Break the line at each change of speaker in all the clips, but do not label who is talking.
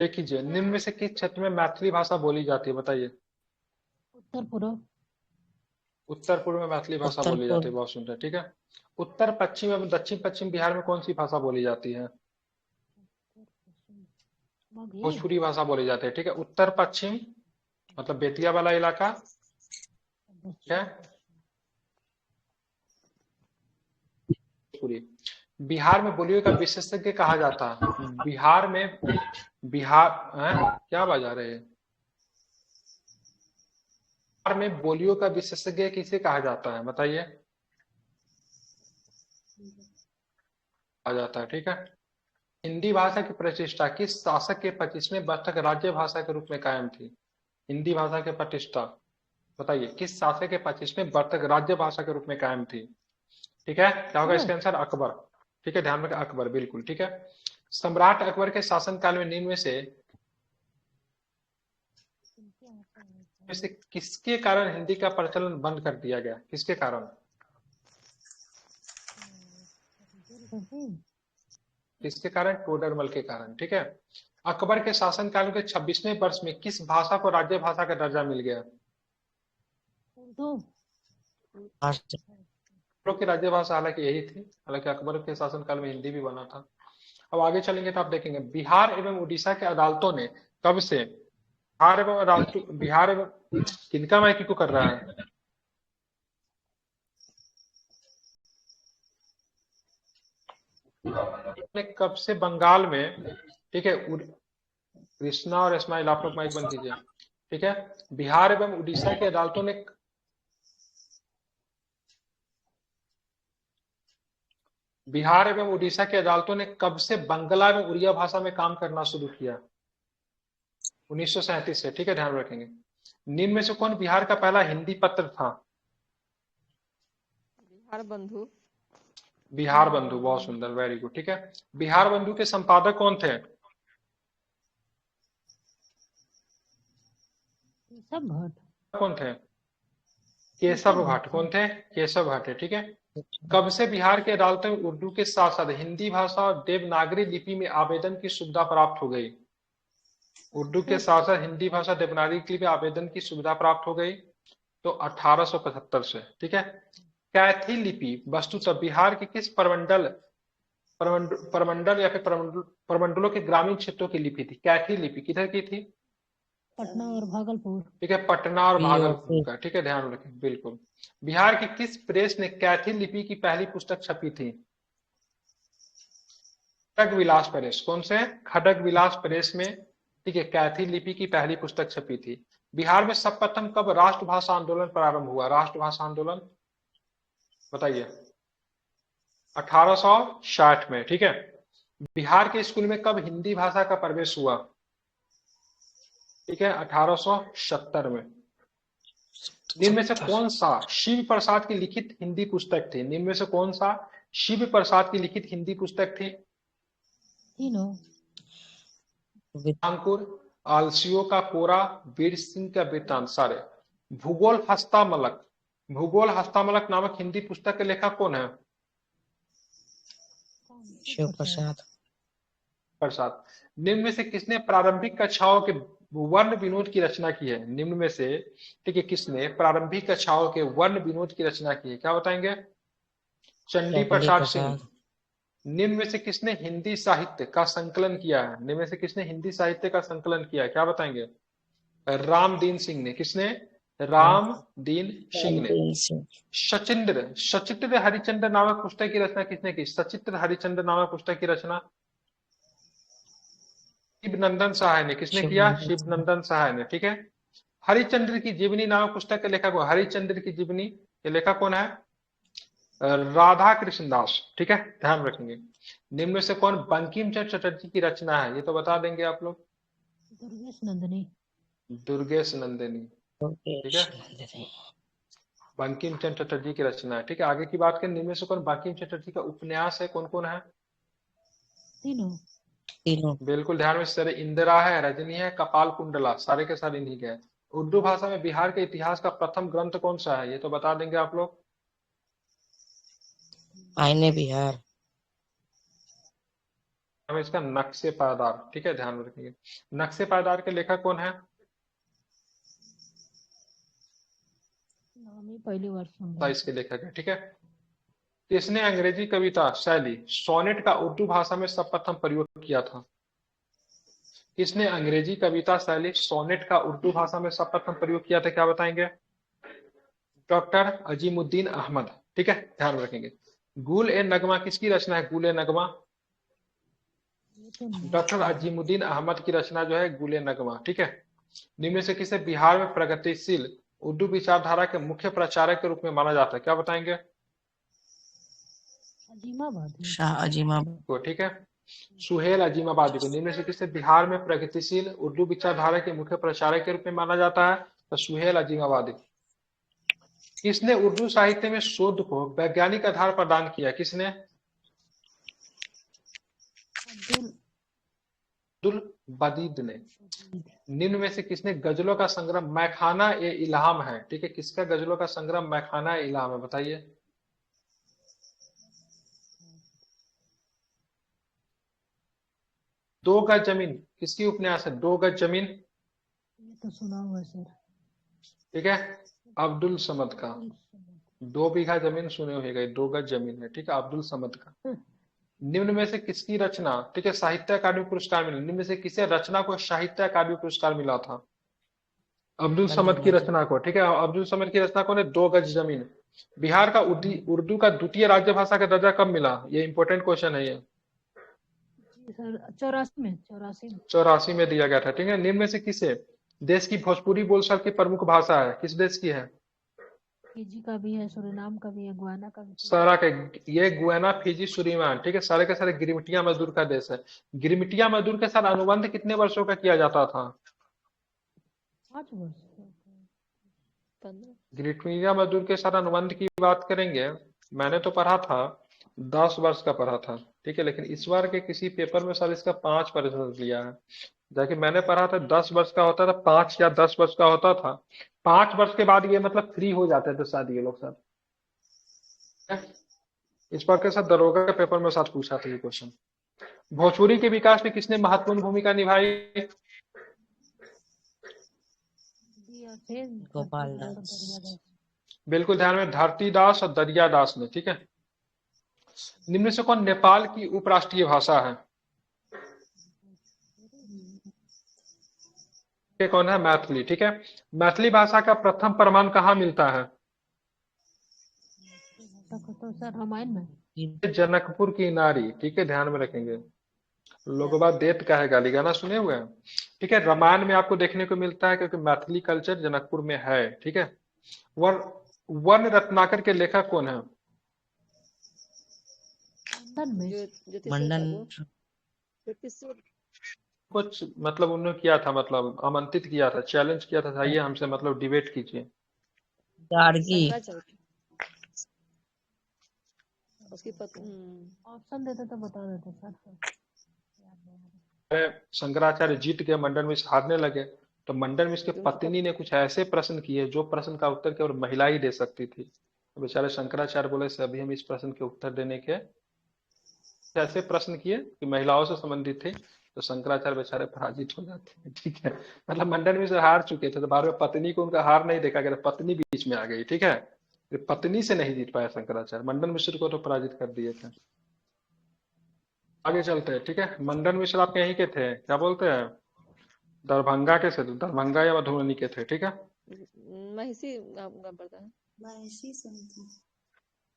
देख कीजिए, निम्न में से किस क्षेत्र में मैथिली भाषा बोली जाती है, बताइए।
उत्तर पूर्व।
उत्तर पूर्व में मैथिली भाषा
उत्तर
बोली जाती है,
पूर्व।
बहुत सुंदर, ठीक है। उत्तर पश्चिम एवं दक्षिण पश्चिम बिहार में कौन सी भाषा बोली जाती है?
मगही।
भोजपुरी भाषा बोली जाती है, ठीक है। उत्तर पश्चिम मतलब बेतिया वाला इलाका, ठीक है, भोजपुरी। बिहार में बोलियों का विशेषज्ञ कहा जाता है, बिहार में, बिहार क्या बजा रहे हैं? बिहार में बोलियों का विशेषज्ञ किसे कहा जाता है, बताइए। कहा जाता है, ठीक है। हिंदी भाषा की प्रतिष्ठा किस शासक के 25वें वर्ष तक राज्य भाषा के रूप में कायम थी? हिंदी भाषा की प्रतिष्ठा बताइए, किस शासक के 25वें वर्ष तक राज्य भाषा के रूप में कायम थी? ठीक है, क्या होगा इसका आंसर? अकबर। ठीक है, ध्यान रखें, अकबर, बिल्कुल ठीक है। सम्राट अकबर के शासनकाल में निम्न में से किसके कारण हिंदी का प्रचलन बंद कर दिया गया, किसके कारण? किसके कारण? टोडरमल के कारण, ठीक है। अकबर के शासनकाल के 26वें वर्ष में किस भाषा को राज्य भाषा का दर्जा मिल गया?
उर्दू।
लोग की राज्य भाषा हालांकि यही थी, हालांकि अकबर के शासनकाल में हिंदी भी बना था। अब आगे चलेंगे तो आप देखेंगे, बिहार एवं उड़ीसा के अदालतों ने कब से, बिहार एवं किनका माइकी को कर रहा है? ने कब से बंगाल में, ठीक है, कृष्णा और इस्माइल आप लोग माइक बंद कीजिए, ठीक है। बिहार एवं उड़ीसा की अदालतों ने, बिहार एवं उड़ीसा की अदालतों ने कब से बंगला एवं उड़िया भाषा में काम करना शुरू किया? 1937 से, ठीक है, ध्यान रखेंगे। निम्न में से कौन बिहार का पहला हिंदी पत्र था?
बिहार बंधु।
बिहार बंधु, बहुत सुंदर, वेरी गुड, ठीक है। बिहार बंधु के संपादक कौन थे?
केशव भट्ट।
कौन थे? केशव भट्ट। कौन थे? केशव भट्ट है, ठीक है। कब से बिहार के अदालतों में उर्दू के साथ साथ हिंदी भाषा और देवनागरी लिपि में आवेदन की सुविधा प्राप्त हो गई? उर्दू के साथ साथ हिंदी भाषा देवनागरी लिपि में आवेदन की सुविधा प्राप्त हो गई तो 1875 से, ठीक है। कैथी लिपि वस्तुतः बिहार के किस परमंडल या फिर परमंडलों के ग्रामीण क्षेत्रों की लिपि थी? कैथी लिपि किधर की थी?
पटना और भागलपुर।
ठीक है, पटना और भागलपुर
यूपी।
का, ठीक है, ध्यान रखें, बिल्कुल। बिहार की किस प्रेस ने कैथी लिपि की पहली पुस्तक छपी थी? खड़ग विलास प्रेस। कौन से? खड़ग विलास प्रेस में, ठीक है, कैथी लिपि की पहली पुस्तक छपी थी। बिहार में सर्वप्रथम कब राष्ट्रभाषा आंदोलन प्रारंभ हुआ? राष्ट्रभाषा आंदोलन बताइए। 1860 में, ठीक है। बिहार के स्कूल में कब हिंदी भाषा का प्रवेश हुआ? ठीक है, 1870 में। निम्न में से कौन सा शिव प्रसाद की लिखित हिंदी पुस्तक थी? निम्न में से कौन सा शिव प्रसाद की लिखित हिंदी पुस्तक थी?
तीनों।
अंकुर, आलसियों का कोरा, वीर सिंह का वृत्तांत, सारे। भूगोल हस्तामलक, भूगोल हस्तामलक नामक हिंदी पुस्तक के लेखक कौन है?
शिव प्रसाद।
प्रसाद। निम्न में से किसने प्रारंभिक कक्षाओं के वर्ण विनोद की रचना की है? निम्न में से, ठीक है, किसने प्रारंभिक कक्षाओं के वर्ण विनोद की रचना की है, क्या बताएंगे? चंडी
चंडी
प्रसाद सिंह।
प्रसाद।
निम्न में से किसने हिंदी साहित्य का संकलन किया है? निम्न में से किसने हिंदी साहित्य का संकलन किया है, क्या बताएंगे? रामदीन सिंह ने। किसने? रामदीन सिंह ने।
रामदीन सिंह।
सचिंद्र सचित्र हरिचंद्र नामक पुस्तक की रचना किसने की? सचित्र हरिचंद्र नामक पुस्तक की रचना शिव नंदन सहाय ने। किसने
शिव
किया?
नंदन
शिव
सिंह।
नंदन सहाय ने, ठीक है। हरिचंद्र की जीवनी नामक पुस्तक के लेखक कौन? हरिचंद्र की जीवनी के लेखक कौन है? राधा कृष्ण दास, ठीक है, ध्यान रखेंगे। निम्न में से कौन बंकिम चंद्र चटर्जी की रचना है, ये तो बता देंगे आप लोग।
दुर्गेश नंदिनी।
दुर्गेश नंदिनी, ठीक है,
दुर्गेश नंदिनी।
बंकिम चंद्र चटर्जी की रचना है, ठीक है। आगे की बात करें, निम्न में से कौन बंकिम चंद्र चटर्जी का उपन्यास है, कौन कौन है?
तीनों।
तीनों।
बिल्कुल ध्यान में, सर इंदिरा है, रजनी है, कपाल कुंडला, सारे के सारे इन्हीं के हैं। उर्दू भाषा में बिहार के इतिहास का प्रथम ग्रंथ कौन सा है, ये तो बता देंगे आप लोग।
आईने बिहार।
नाम है इसका नक्शे पायदार, ठीक है, ध्यान में रखेंगे। नक्शे पायदार के लेखक कौन है?
नाम ही पहली बार सुन रहा हूँ।
इसके लेखक है, ठीक है। किसने अंग्रेजी कविता शैली सोनेट का उर्दू भाषा में सर्वप्रथम प्रयोग किया था? किसने अंग्रेजी कविता शैली सोनेट का उर्दू भाषा में सर्वप्रथम प्रयोग किया था, क्या बताएंगे? डॉक्टर अजीमुद्दीन अहमद, ठीक है, ध्यान में रखेंगे। गुल ए नगमा किसकी रचना है? गुल ए नगमा
ये तो नहीं।
डॉक्टर अजीमुद्दीन अहमद की रचना जो है गुल ए नगमा, ठीक है। निम्न में से किसे बिहार में प्रगतिशील उर्दू विचारधारा के मुख्य प्रचारक के रूप में माना जाता है, क्या बताएंगे?
अजीमाबादी।
शाह अजीमाबाद।
को, ठीक है। सुहेल अजीमाबादी को निम्न में से किसे बिहार में प्रगतिशील उर्दू विचारधारा के मुख्य प्रचारक के रूप में माना जाता है? तो सुहेल अजीमाबादी। किसने उर्दू साहित्य में शोध को वैज्ञानिक आधार प्रदान किया? किसने? अब्दुल बदीद ने। निम्न में से किसने गजलों का संग्रह मैखाना ए इल्हाम है, ठीक है, किसका गजलों का संग्रह मैखाना ए इल्हाम है, बताइए? दो गज जमीन किसकी उपन्यास है? दो गज जमीन,
ये तो सुना हुआ सर।
ठीक है, अब्दुल समद का। 2 बीघा जमीन सुने होगा, 2 गज जमीन है, ठीक है, अब्दुल समद का। निम्न में से किसकी रचना, ठीक है, साहित्य अकादमी पुरस्कार मिला? निम्न में से किसे रचना को साहित्य अकादमी पुरस्कार मिला था? अब्दुल समद की रचना को, ठीक है, अब्दुल समद की रचना को ने 2 गज जमीन। बिहार का उर्दू का द्वितीय राज्य भाषा का दर्जा कब मिला? ये इंपॉर्टेंट क्वेश्चन है ये।
जी सर 84 में
84 में दिया गया था, ठीक है। निम्न में से किसे देश की भोजपुरी बोलचाल की प्रमुख भाषा है? किस देश की है?
फिजी का भी है, सूरीनाम का भी है, गुयाना का भी है।
सारा के ये गुयाना, फिजी, सूरीनाम, ठीक है, सारे के सारे गिरमिटिया मजदूर का देश है। गिरमिटिया मजदूर के साथ अनुबंध कितने वर्षों का किया जाता था?
5 वर्ष।
गिरमिटिया मजदूर के साथ अनुबंध की बात करेंगे, मैंने तो पढ़ा था 10 वर्ष का पढ़ा था, ठीक है, लेकिन इस बार के किसी पेपर में सर इसका 5% लिया है, जबकि मैंने पढ़ा था 10 वर्ष का होता था, 5 या 10 वर्ष का होता था। 5 वर्ष के बाद ये मतलब फ्री हो जाते थे शायद ये लोग सर। इस बार के साथ दरोगा के पेपर में साथ पूछा था ये क्वेश्चन। भोजपुरी के विकास में किसने महत्वपूर्ण भूमिका निभाई?
गोपाल दास।
बिल्कुल ध्यान में, धरती दास और दरिया दास ने, ठीक है। निम्न में से कौन नेपाल की उपराष्ट्रीय भाषा है? कौन है? मैथिली, ठीक है। मैथिली भाषा का प्रथम प्रमाण कहाँ मिलता है?
तो सर रामायण में।
जनकपुर की नारी, ठीक है, ध्यान में रखेंगे। लोगों देत का है गाली, गाना सुने हुए हैं, ठीक है। रामायण में आपको देखने को मिलता है क्योंकि मैथिली कल्चर जनकपुर में है, ठीक है। वन रत्नाकर के लेखक कौन है?
मंडन।
कुछ मतलब उन्होंने किया था, मतलब आमंत्रित किया था, चैलेंज किया था, आइए हमसे मतलब डिबेट कीजिए।
गार्गी।
उसकी ऑप्शन देते तो बता देते सर।
शंकराचार्य जीत के मंडन मिश्र हारने लगे, तो मंडन मिश्र के पत्नी ने कुछ ऐसे प्रश्न किए जो प्रश्न का उत्तर केवल महिला ही दे सकती थी। तो बेचारे शंकराचार्य बोले से अभी हम इस प्रश्न के उत्तर देने के ऐसे प्रश्न किए कि महिलाओं से संबंधित थे, तो शंकराचार्य बेचारे पराजित हो जाते हैं, ठीक है। मतलब मंडन मिश्र हार चुके थे, तो बाद में पत्नी को उनका हार नहीं देखा गया, पत्नी बीच में आ गई, ठीक है। पत्नी से नहीं जीत पाया शंकराचार्य, मंडन मिश्र को तो पराजित कर दिए थे। आगे चलते हैं, ठीक है। मंडन मिश्र आप यहीं के थे, क्या बोलते हैं, दरभंगा के थे, दरभंगा या मधुबनी के थे, ठीक है।
महिषी गाँव पड़ता है,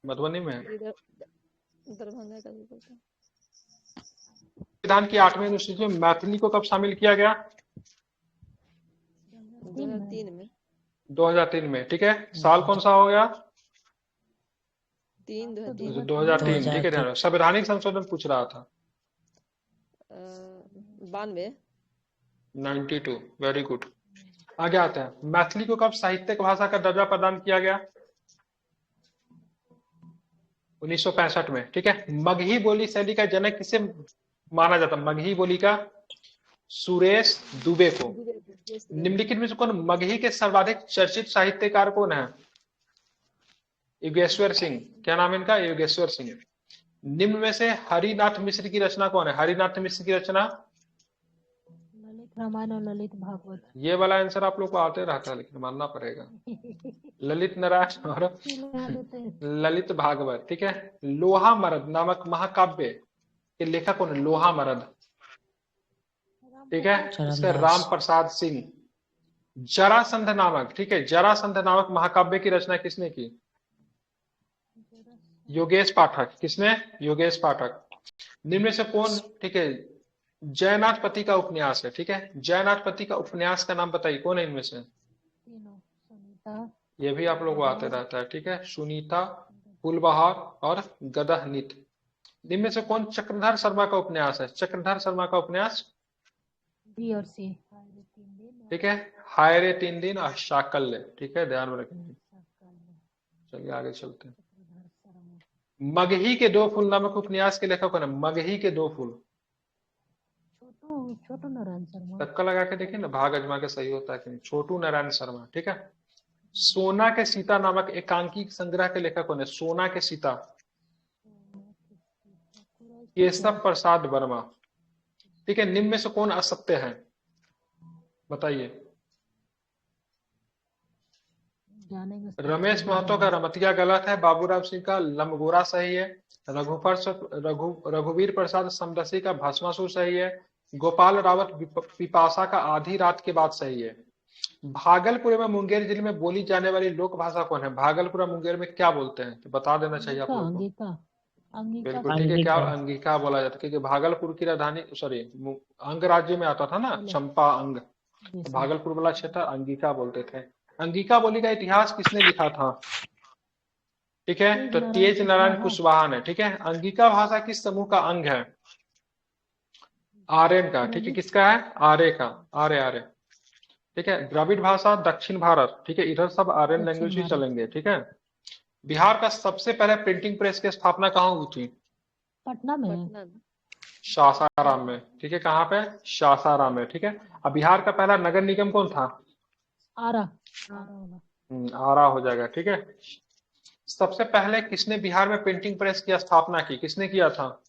मधुबनी में।
दरभंगा का भी पड़ता है।
संविधान की 8वीं अनुसूची में मैथिली को कब शामिल किया गया?
2003 में।
2003 में, ठीक है। साल कौन सा हो गया?
2003,
ठीक है, ध्यान रखो। संवैधानिक संशोधन पूछ रहा था। 92, वेरी गुड। आगे आते हैं, मैथिली को कब साहित्यिक भाषा का दर्जा प्रदान किया गया? 1965 में, ठीक है। मगही बोली शैली का जनक किसे माना जाता? मगही बोली का सुरेश दुबे को। निम्नलिखित में से कौन मगही के सर्वाधिक चर्चित साहित्यकार कौन है? योगेश्वर सिंह। क्या नाम है इनका? योगेश्वर सिंह। निम्न में से हरिनाथ मिश्र की रचना कौन है? हरिनाथ मिश्र की रचना,
ललित रामायण और ललित भागवत।
ये वाला आंसर आप लोग को आते रहता है लेकिन मानना पड़ेगा। ललित नारायण और
लगा देते हैं।
ललित भागवत, ठीक है। लोहा मरद नामक महाकाव्य के लेखक कौन है? लोहा मरद, ठीक है, इसके
चरणदास।
राम प्रसाद सिंह। जरासंध नामक, ठीक है, जरासंध नामक महाकाव्य की रचना किसने की? योगेश पाठक। किसने? योगेश पाठक। निम्न में से कौन, ठीक है, जयनाथपति का उपन्यास है? ठीक है, जयनाथपति का उपन्यास का नाम बताइए, कौन है इनमें से?
तीनों, सुनीता,
ये भी आप लोग को आते रहता है, ठीक है, सुनीता, फूलबहार और गदहनीत। निम्न में से कौन चक्रधर शर्मा का उपन्यास है? चक्रधर शर्मा का उपन्यास,
बी और सी, 3 दिन
ठीक है, हाय रे 3 दिन और शाकल्य, ठीक है, ध्यान में रखेंगे। चलिए आगे चलते हैं। मगही के 2 फूल नामक उपन्यास के लेखक कौन है? मगही के 2 फूल,
छोटू, छोटू नारायण शर्मा।
टक्कर लगा के देखिए ना, भाग अजमा के सही होता है कि नहीं। छोटू नारायण शर्मा, ठीक है। सोना के सीता नामक एकांकी संग्रह के लेखक कौन है? सोना के सीता, केशव प्रसाद वर्मा, ठीक है। निम्न में से कौन असत्य है? बताइए।
जानेंगे।
रमेश महतो का रमतिया गलत है, बाबूराव सिंह का लमगोरा सही है, रघुवीर प्रसाद समदसी का भस्मासुर सही है, गोपाल रावत पिपासा का आधी रात के बाद सही है। भागलपुर में मुंगेर जिले में बोली जाने वाली लोक भाषा कौन है? भागलपुर और मुंगेर में क्या बोलते हैं? तो बता देना चाहिए आप लोग को।
अंगिका, अंगिका,
बिल्कुल ठीक है, क्या
अंगिका।
अंगिका बोला जाता है, क्योंकि भागलपुर की राजधानी, सॉरी, अंग राज्य में आता था ना, चंपा अंग, तो भागलपुर वाला क्षेत्र अंगिका बोलते थे। अंगिका बोली का इतिहास किसने लिखा था? ठीक है, तो तेज नारायण कुशवाहा ने, ठीक है। अंगिका भाषा किस समूह का अंग है? आर्यन का, ठीक है, किसका है? आर्य का, आर्य आर्य, ठीक है। द्रविड़ भाषा दक्षिण भारत, ठीक है, इधर सब आर्यन लैंग्वेज ही चलेंगे, ठीक है। बिहार का सबसे पहले प्रिंटिंग प्रेस की स्थापना कहाँ हुई थी?
पटना में,
पटना में।
सासाराम में, ठीक है, कहाँ पे? सासाराम में, ठीक है। अब बिहार का पहला नगर निगम कौन था?
आरा, आरा होगा।
आरा हो जाएगा, ठीक है। सबसे पहले किसने बिहार में प्रिंटिंग प्रेस की स्थापना की? किसने किया था?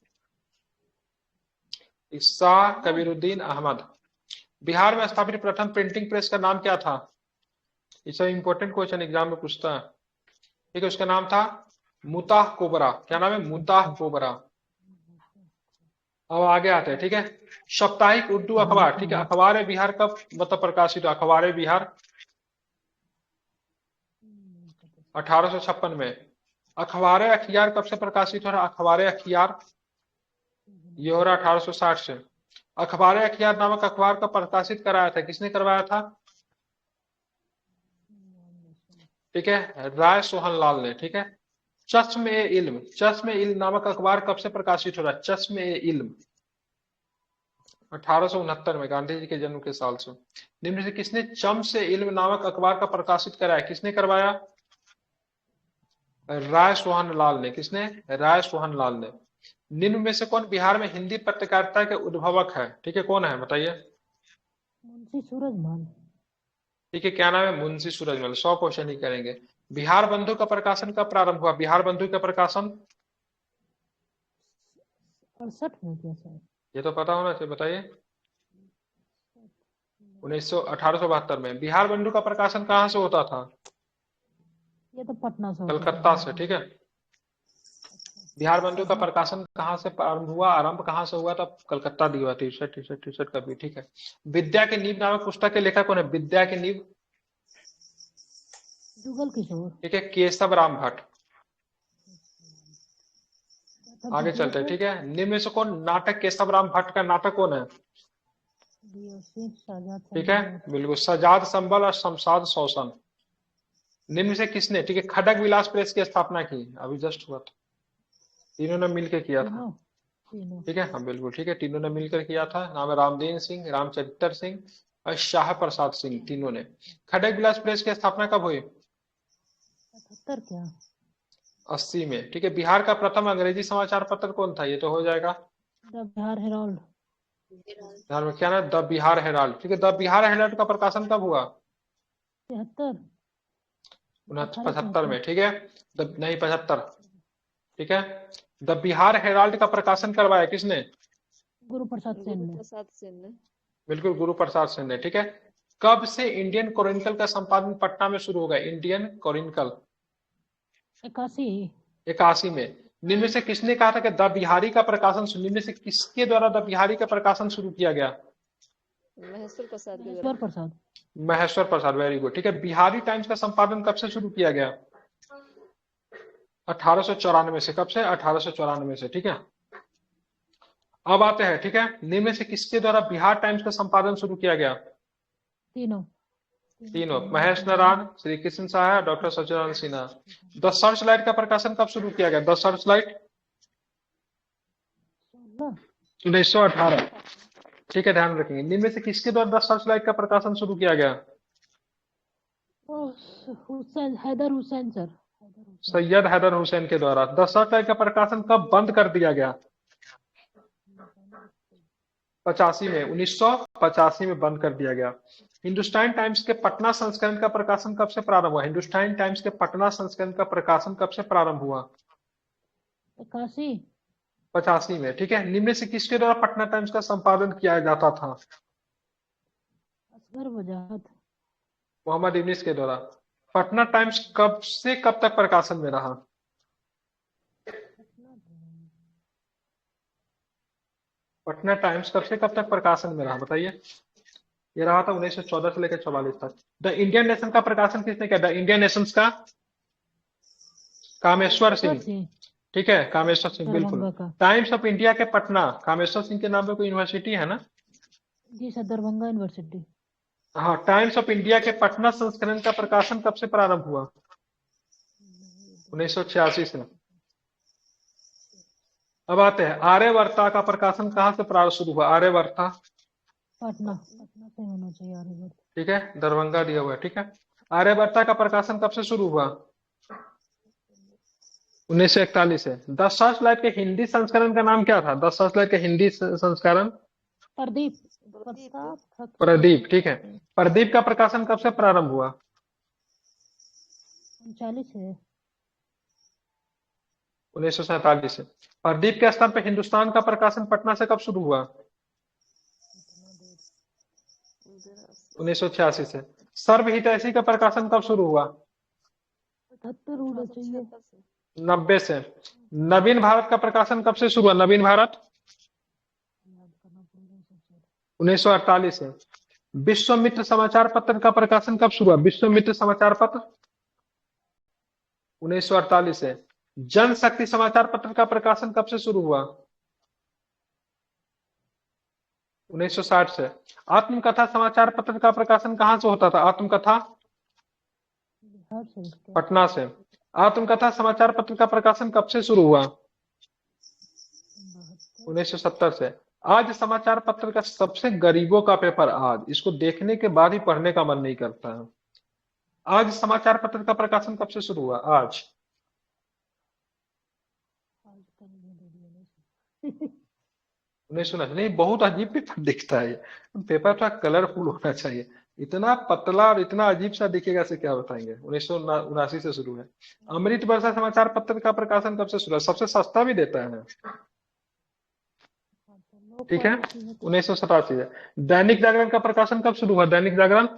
ईसा कबीरुद्दीन अहमद। बिहार में स्थापित प्रथम प्रिंटिंग प्रेस का नाम क्या था? इससे इंपॉर्टेंट क्वेश्चन एग्जाम में पूछता है, ठीक है। उसका नाम था मुताह कोबरा। क्या नाम है? मुताह कोबरा। अब आगे आते हैं, ठीक है। साप्ताहिक उर्दू अखबार, ठीक है, अखबार बिहार कब मतलब प्रकाशित हुआ? अखबार बिहार 1856 में। अखबार अखियार कब से प्रकाशित हो रहा? अखबार अखियार ये हो रहा 1860 से। अखबार अखियार नामक अखबार का प्रकाशित कराया था, किसने करवाया था? ठीक है, राय सोहन लाल ने, ठीक है। चश्म ए इल्म, चश्म ए इल्म नामक अखबार कब से प्रकाशित हो रहा है? चश्म ए इल्म 1869 में, गांधी जी के जन्म के साल से। निम्न से किसने चम्स ए इल्म नामक अखबार का प्रकाशित कराया? किसने करवाया? राय सोहन लाल ने। किसने? राय सोहन लाल ने। निम्न में से कौन बिहार में हिंदी पत्रकारिता के उद्भावक है? ठीक है, कौन है बताइए?
मुंशी सूरजमल।
ठीक है, क्या नाम है? मुंशी सूरजमल। 100 क्वेश्चन ही करेंगे। बिहार बंधु का प्रकाशन कब प्रारंभ हुआ? बिहार बंधु का प्रकाशन
68 में किया सर।
ये तो पता होना चाहिए, बताइए। 1872 में। बिहार बंधु का प्रकाशन कहाँ से होता था?
ये तो पटना से होता
कलकत्ता से, ठीक है। बिहार बंधु का प्रकाशन कहाँ से प्रारंभ हुआ? आरंभ कहाँ से हुआ था? कलकत्ता दिया हुआ। टी-शर्ट का भी, ठीक है। विद्या की नींव नामक पुस्तक के लेखक कौन है? विद्या की नींव,
जुगल किशोर।
ठीक है, केशव राम भट्ट। आगे चलते हैं, ठीक है। निम्न में से कौन नाटक केशव राम भट्ट का नाटक कौन है? ठीक है, बिल्कुल, सजाद संबल और शमशाद शौसन। निम्न से किसने, ठीक है, खड़ग विलास प्रेस की स्थापना की? अभी जस्ट हुआ था, तीनों ने मिलकर किया था, ठीक है। हाँ बिल्कुल, ठीक है, तीनों ने मिलकर किया था। नाम है रामदीन सिंह, रामचरित्र सिंह और शाह प्रसाद सिंह, तीनों ने। खड़ग विलास प्रेस की स्थापना कब हुई?
77 क्या?
80 में, ठीक है। बिहार का प्रथम अंग्रेजी समाचार पत्र कौन था? ये तो हो जाएगा,
द बिहार हेराल्ड।
बिहार में क्या ना, द बिहार हेराल्ड, ठीक है। द बिहार हेराल्ड का प्रकाशन कब हुआ?
73।
75 में, ठीक है। नहीं 75, ठीक है। द बिहार हेराल्ड का प्रकाशन करवाया किसने?
गुरु प्रसाद सेन
गुरु
ने।
प्रसाद सेन ने।
बिल्कुल, गुरु प्रसाद सिंह ने। ठीक है, कब से इंडियन क्रॉनिकल का संपादन पटना में शुरू होगा? Indian Chronicle
81।
81 में। निम्न में से किसने कहा था कि द बिहारी का प्रकाशन, निम्न में से किसके द्वारा द बिहारी का प्रकाशन शुरू किया गया?
महेश्वर प्रसाद के
महेश्वर
द्वारा।
प्रसाद।
महेश्वर प्रसाद, वेरी गुड। ठीक है, बिहारी टाइम्स का संपादन कब से शुरू किया गया? 1894 से। कब से? 1894 से। ठीक है, अब आते हैं। ठीक है, निम्न में से किसके द्वारा बिहार टाइम्स का संपादन शुरू किया गया?
तीनों।
तीनों, Mahesh Narayan, Shri Krishna Saha, doctor Sachchidanand Sinha. The search light का प्रकाशन कब शुरू किया गया? The search light 1918। ठीक है, ध्यान रखेंगे। निम्न में से किसके द्वारा द सर्च लाइट का प्रकाशन शुरू किया गया?
हुसैन, हैदर हुसैन सर।
सैयद हैदर हुसैन के द्वारा। द सर्च लाइट का प्रकाशन कब बंद कर दिया गया? 85 में। 1985 में बंद कर दिया गया। हिंदुस्तान टाइम्स के पटना संस्करण का प्रकाशन कब से प्रारंभ हुआ? हिंदुस्तान टाइम्स के पटना संस्करण का प्रकाशन कब से प्रारंभ हुआ?
81।
85 में। ठीक है, निम्न में से किसके द्वारा पटना टाइम्स का संपादन किया जाता था?
असगर वजाहत।
मोहम्मद यूनिस के द्वारा। पटना टाइम्स कब से कब तक प्रकाशन में रहा? पटना टाइम्स कब से कब तक प्रकाशन में रहा, बताइए। ये रहा था 1914 से लेकर 44 तक। द इंडियन नेशन का प्रकाशन किसने किया? द इंडियन नेशंस का कामेश्वर सिंह। ठीक है, कामेश्वर सिंह, बिल्कुल।
दरभंगा का।
टाइम्स ऑफ इंडिया के पटना, कामेश्वर सिंह के नाम पे कोई यूनिवर्सिटी है ना?
जी सर, दरभंगा यूनिवर्सिटी।
हाँ, टाइम्स ऑफ इंडिया के पटना संस्करण का प्रकाशन कब से प्रारंभ हुआ? 1986 से। अब आते हैं, आर्यवर्ता का प्रकाशन कहाँ से प्रारंभ शुरू हुआ? आर्यवर्ता
पटना से होना चाहिए आर्यवर्त।
ठीक है, दरभंगा दिया हुआ है। ठीक है, आर्यवर्ता का प्रकाशन कब से शुरू हुआ? 1941 से। द सर्च लाइट के हिंदी संस्करण का नाम क्या था? द सर्च लाइट के हिंदी संस्करण
प्रदीप।
प्रदीप। ठीक है, प्रदीप का प्रकाशन कब से प्रारंभ हुआ?
39 है।
1947 से। प्रदीप के स्थान पर हिंदुस्तान का प्रकाशन पटना से कब शुरू हुआ? 1986 से। सर्वहितैषी का प्रकाशन कब शुरू हुआ?
78 होना चाहिए।
90 से। नवीन भारत का प्रकाशन कब से शुरू हुआ? नवीन भारत 1948 से। विश्वामित्र समाचार पत्र का प्रकाशन कब शुरू हुआ? विश्वामित्र समाचार पत्र 1948 से। जनशक्ति समाचार पत्र का प्रकाशन कब से शुरू हुआ? 1960 से। आत्मकथा समाचार पत्र का प्रकाशन कहां से होता था? आत्मकथा
बिहार से।
पटना से। आत्मकथा समाचार पत्र का प्रकाशन कब से शुरू हुआ? 1970 से। आज समाचार पत्र का सबसे गरीबों का पेपर आज, इसको देखने के बाद ही पढ़ने का मन नहीं करता है। आज समाचार पत्र का प्रकाशन कब से शुरू हुआ? आज नहीं सुना? नहीं, बहुत अजीब पेपर दिखता है। पेपर थोड़ा कलरफुल होना चाहिए। इतना पतला और इतना अजीब सा दिखेगा से क्या बताएंगे। 1979 से शुरू है। अमृत वर्षा समाचार पत्र का प्रकाशन कब से शुरू है? सबसे सस्ता भी देता है। ठीक है, 1987 है। दैनिक जागरण का प्रकाशन कब शुरू हुआ? दैनिक जागरण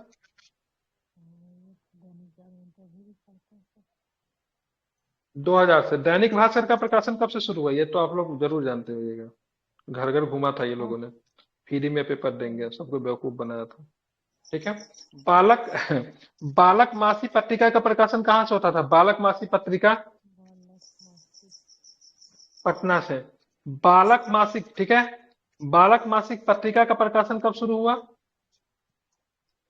2000 से। दैनिक भास्कर का प्रकाशन कब से शुरू हुआ? ये तो आप लोग जरूर जानते होइएगा, घर घर घुमा था ये लोगों ने, फ्री में पेपर देंगे, सबको बेवकूफ बनाया था। ठीक है, बालक बालक मासी पत्रिका का प्रकाशन कहाँ से होता था? बालक मासी पत्रिका पटना से। बालक मासिक, ठीक है, बालक मासिक पत्रिका का प्रकाशन कब शुरू हुआ?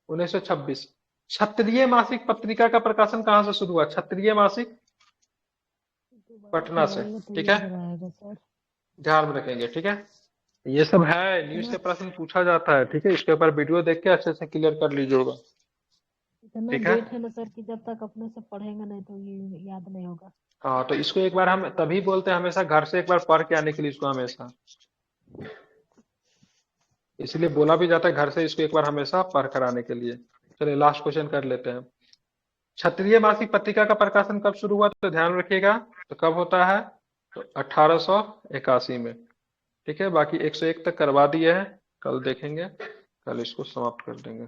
1926। क्षत्रिय मासिक पत्रिका का प्रकाशन कहाँ से शुरू हुआ? क्षत्रिय मासिक पटना से। ठीक है, ध्यान में रखेंगे। ठीक है, ये सब है, न्यूज से प्रश्न पूछा जाता है। ठीक है, इसके ऊपर वीडियो देख के अच्छे से क्लियर कर लीजिएगा।
इतना
ठीक है,
डेट है ना सर कि जब तक अपने से पढ़ेंगे नहीं तो ये याद नहीं होगा।
हाँ, तो इसको एक बार हम तभी बोलते हैं हमेशा घर से एक बार पढ़ के आने के लिए, इसको हमेशा इसलिए बोला भी जाता है घर से इसको एक बार हमेशा पढ़ कर आने के लिए। चलिए लास्ट क्वेश्चन कर लेते हैं। क्षत्रिय मासिक पत्रिका का प्रकाशन कब शुरू हुआ? तो ध्यान रखिएगा, तो कब होता है? तो 1881 में। ठीक है, बाकी 101 तक करवा दिए हैं, कल देखेंगे, कल इसको समाप्त कर देंगे।